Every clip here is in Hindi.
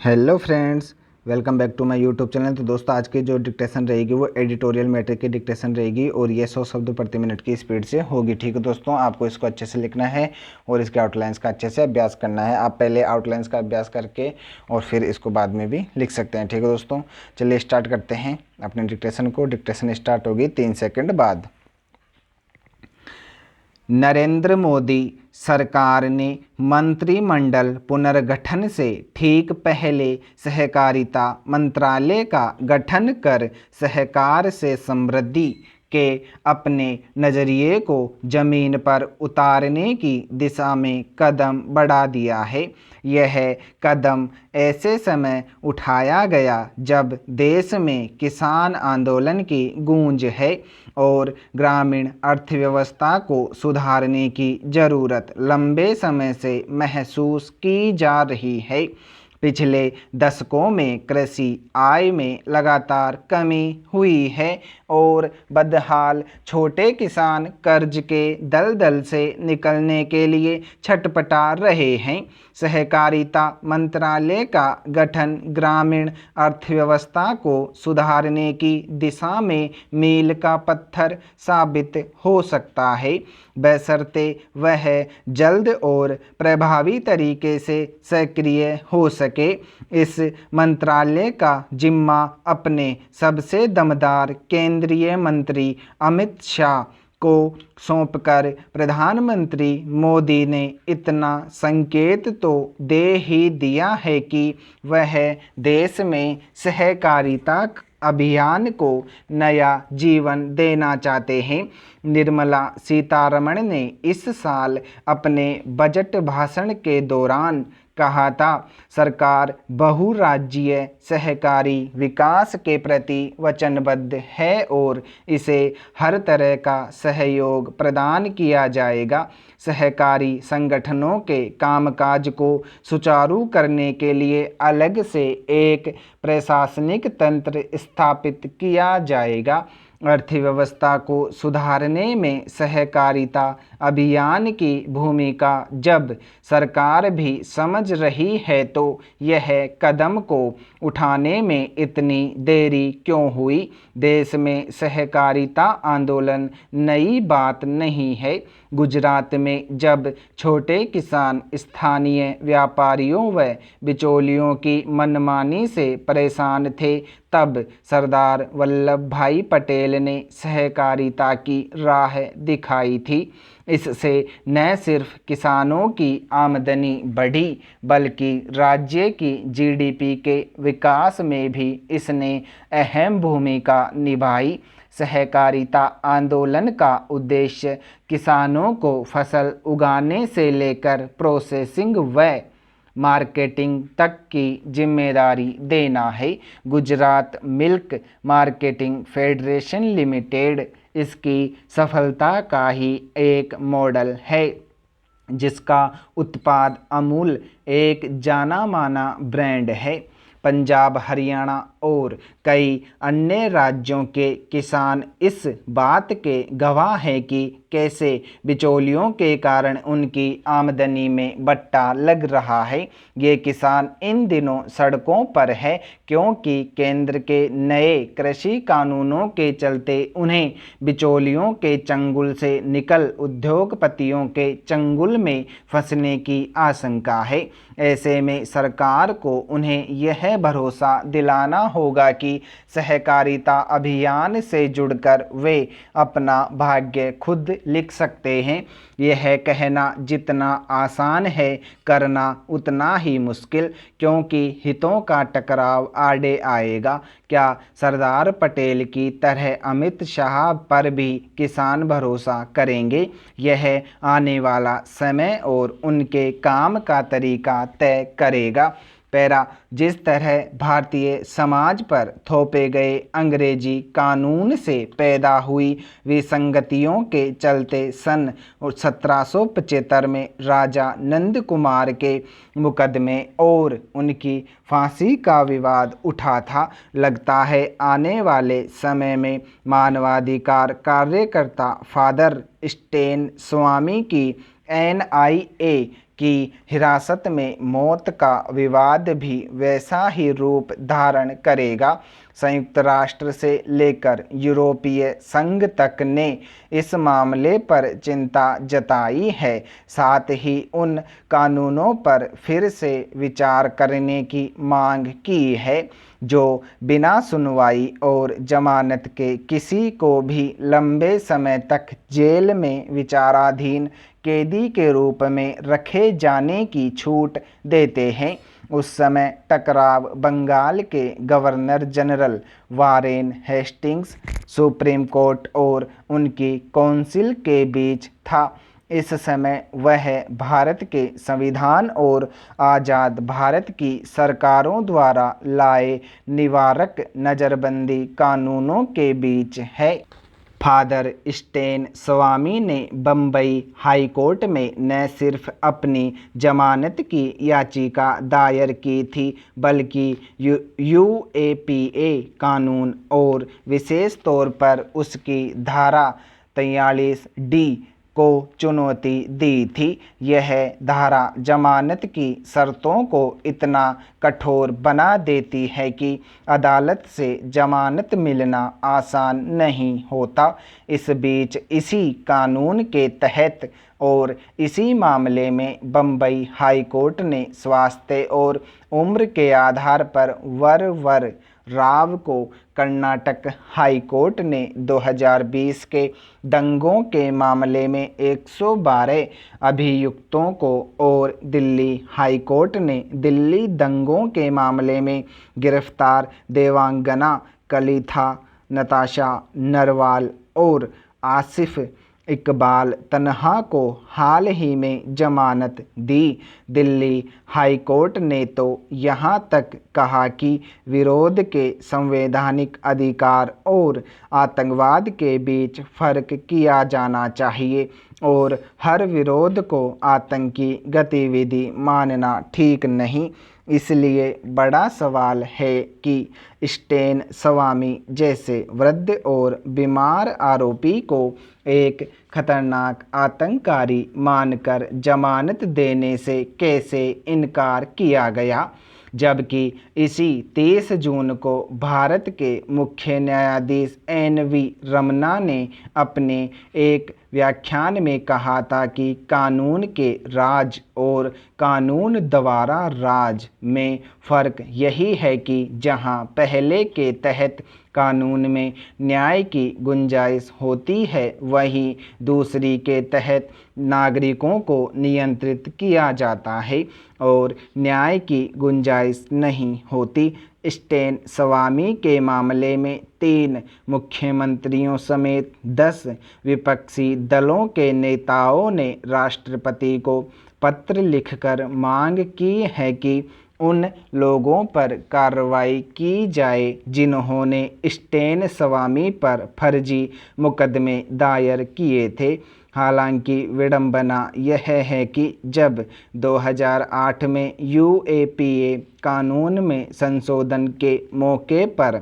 Hello friends, welcome back to my YouTube channel. तो दोस्तों, आज की जो डिक्टेशन रहेगी वो एडिटोरियल मैटर की डिक्टेशन रहेगी और ये 100 शब्द प्रति मिनट की स्पीड से होगी। ठीक है दोस्तों, आपको इसको अच्छे से लिखना है और इसके आउटलाइंस का अच्छे से अभ्यास करना है। आप पहले आउटलाइंस का अभ्यास करके और फिर इसको बाद में भी लिख सकते हैं। ठीक है दोस्तों, चलिए स्टार्ट करते हैं अपने डिक्टेशन को। डिक्टेशन स्टार्ट होगी 3 सेकेंड बाद। नरेंद्र मोदी सरकार ने मंत्रिमंडल पुनर्गठन से ठीक पहले सहकारिता मंत्रालय का गठन कर सहकार से समृद्धि के अपने नज़रिए को जमीन पर उतारने की दिशा में कदम बढ़ा दिया है। यह कदम ऐसे समय उठाया गया जब देश में किसान आंदोलन की गूंज है और ग्रामीण अर्थव्यवस्था को सुधारने की ज़रूरत लंबे समय से महसूस की जा रही है। पिछले दशकों में कृषि आय में लगातार कमी हुई है और बदहाल छोटे किसान कर्ज के दलदल से निकलने के लिए छटपटा रहे हैं। सहकारिता मंत्रालय का गठन ग्रामीण अर्थव्यवस्था को सुधारने की दिशा में मील का पत्थर साबित हो सकता है, बशर्ते वह जल्द और प्रभावी तरीके से सक्रिय हो सके। इस मंत्रालय का जिम्मा अपने सबसे दमदार केंद्रीय मंत्री अमित शाह को सौंपकर प्रधानमंत्री मोदी ने इतना संकेत तो दे ही दिया है कि वह देश में सहकारिता अभियान को नया जीवन देना चाहते हैं। निर्मला सीतारमण ने इस साल अपने बजट भाषण के दौरान कहा था, सरकार बहुराज्यीय सहकारी विकास के प्रति वचनबद्ध है और इसे हर तरह का सहयोग प्रदान किया जाएगा। सहकारी संगठनों के कामकाज को सुचारू करने के लिए अलग से एक प्रशासनिक तंत्र स्थापित किया जाएगा। अर्थव्यवस्था को सुधारने में सहकारिता अभियान की भूमिका जब सरकार भी समझ रही है तो यह कदम को उठाने में इतनी देरी क्यों हुई। देश में सहकारिता आंदोलन नई बात नहीं है। गुजरात में जब छोटे किसान स्थानीय व्यापारियों व बिचौलियों की मनमानी से परेशान थे, तब सरदार वल्लभ भाई पटेल ने सहकारिता की राह दिखाई थी। इससे न सिर्फ किसानों की आमदनी बढ़ी बल्कि राज्य की जीडीपी के विकास में भी इसने अहम भूमिका निभाई। सहकारिता आंदोलन का उद्देश्य किसानों को फसल उगाने से लेकर प्रोसेसिंग व मार्केटिंग तक की जिम्मेदारी देना है। Gujarat milk marketing federation limited इसकी सफलता का ही एक मॉडल है, जिसका उत्पाद अमूल एक जाना माना ब्रांड है। पंजाब, हरियाणा और कई अन्य राज्यों के किसान इस बात के गवाह हैं कि कैसे बिचौलियों के कारण उनकी आमदनी में बट्टा लग रहा है। ये किसान इन दिनों सड़कों पर है क्योंकि केंद्र के नए कृषि कानूनों के चलते उन्हें बिचौलियों के चंगुल से निकल उद्योगपतियों के चंगुल में फंसने की आशंका है। ऐसे में सरकार को उन्हें यह भरोसा दिलाना होगा कि सहकारिता अभियान से जुड़कर वे अपना भाग्य खुद लिख सकते हैं। यह कहना जितना आसान है, करना उतना ही मुश्किल, क्योंकि हितों का टकराव आड़े आएगा। क्या सरदार पटेल की तरह अमित शाह पर भी किसान भरोसा करेंगे? यह आने वाला समय और उनके काम का तरीका तय करेगा। पैरा, जिस तरह भारतीय समाज पर थोपे गए अंग्रेजी कानून से पैदा हुई विसंगतियों के चलते सन 1775 में राजा नंद कुमार के मुकदमे और उनकी फांसी का विवाद उठा था, लगता है आने वाले समय में मानवाधिकार कार्यकर्ता फादर स्टेन स्वामी की NIA की हिरासत में मौत का विवाद भी वैसा ही रूप धारण करेगा। संयुक्त राष्ट्र से लेकर यूरोपीय संघ तक ने इस मामले पर चिंता जताई है। साथ ही उन कानूनों पर फिर से विचार करने की मांग की है जो बिना सुनवाई और जमानत के किसी को भी लंबे समय तक जेल में विचाराधीन कैदी के रूप में रखे जाने की छूट देते हैं। उस समय टकराव बंगाल के governor general Warren Hastings, supreme court और उनकी काउंसिल के बीच था। इस समय वह भारत के संविधान और आज़ाद भारत की सरकारों द्वारा लाए निवारक नज़रबंदी कानूनों के बीच है। फादर स्टेन स्वामी ने बम्बई हाई कोर्ट में न सिर्फ अपनी जमानत की याचिका दायर की थी बल्कि यूएपीए कानून और विशेष तौर पर उसकी धारा 43D को चुनौती दी थी। यह धारा जमानत की शर्तों को इतना कठोर बना देती है कि अदालत से जमानत मिलना आसान नहीं होता। इस बीच इसी कानून के तहत और इसी मामले में बम्बई हाई कोर्ट ने स्वास्थ्य और उम्र के आधार पर वर राव को कर्नाटक हाई कोर्ट ने 2020 के दंगों के मामले में 112 अभियुक्तों को और दिल्ली हाई कोर्ट ने दिल्ली दंगों के मामले में गिरफ्तार देवांगना कलिथा, नताशा नरवाल और आसिफ इकबाल तन्हा को हाल ही में जमानत दी। दिल्ली हाई कोर्ट ने तो यहाँ तक कहा कि विरोध के संवैधानिक अधिकार और आतंकवाद के बीच फ़र्क किया जाना चाहिए और हर विरोध को आतंकी गतिविधि मानना ठीक नहीं। इसलिए बड़ा सवाल है कि स्टेन स्वामी जैसे वृद्ध और बीमार आरोपी को एक खतरनाक आतंककारी मानकर जमानत देने से कैसे इनकार किया गया, जबकि इसी 30 जून को भारत के मुख्य न्यायाधीश NV रमन्ना ने अपने एक व्याख्यान में कहा था कि कानून के राज और कानून द्वारा राज में फ़र्क यही है कि जहां पहले के तहत कानून में न्याय की गुंजाइश होती है वहीं दूसरी के तहत नागरिकों को नियंत्रित किया जाता है और न्याय की गुंजाइश नहीं होती। स्टेन स्वामी के मामले में 3 मुख्यमंत्रियों समेत 10 विपक्षी दलों के नेताओं ने राष्ट्रपति को पत्र लिखकर मांग की है कि उन लोगों पर कार्रवाई की जाए जिन्होंने स्टेन स्वामी पर फर्जी मुकदमे दायर किए थे। हालांकि विडंबना यह है कि जब 2008 में यूएपीए कानून में संशोधन के मौके पर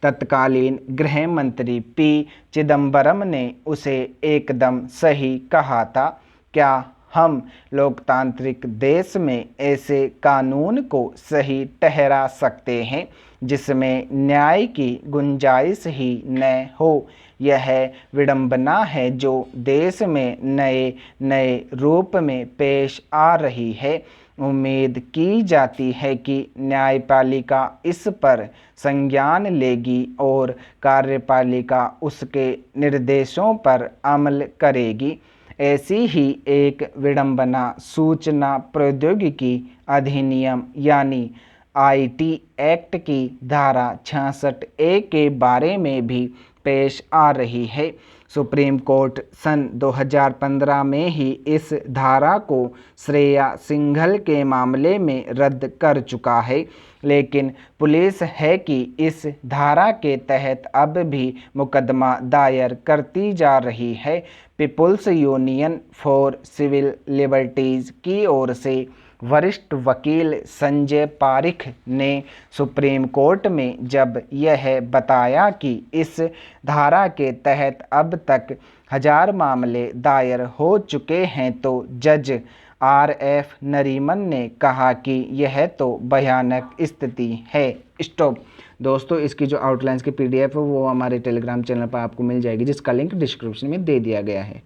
तत्कालीन गृह मंत्री P चिदंबरम ने उसे एकदम सही कहा था। क्या हम लोकतांत्रिक देश में ऐसे कानून को सही ठहरा सकते हैं जिसमें न्याय की गुंजाइश ही न हो? यह विडंबना है जो देश में नए नए रूप में पेश आ रही है। उम्मीद की जाती है कि न्यायपालिका इस पर संज्ञान लेगी और कार्यपालिका उसके निर्देशों पर अमल करेगी। ऐसी ही एक विडंबना सूचना प्रौद्योगिकी अधिनियम यानी IT एक्ट की धारा 66A के बारे में भी पेश आ रही है। सुप्रीम कोर्ट सन 2015 में ही इस धारा को श्रेया सिंघल के मामले में रद्द कर चुका है, लेकिन पुलिस है कि इस धारा के तहत अब भी मुकदमा दायर करती जा रही है। People's union for civil liberties की ओर से वरिष्ठ वकील संजय पारिख ने सुप्रीम कोर्ट में जब यह बताया कि इस धारा के तहत अब तक 1000 मामले दायर हो चुके हैं तो जज RF नरीमन ने कहा कि यह तो भयानक स्थिति है। स्टॉप। दोस्तों इसकी जो आउटलाइंस की PDF है वो हमारे टेलीग्राम चैनल पर आपको मिल जाएगी, जिसका लिंक डिस्क्रिप्शन में दे दिया गया है।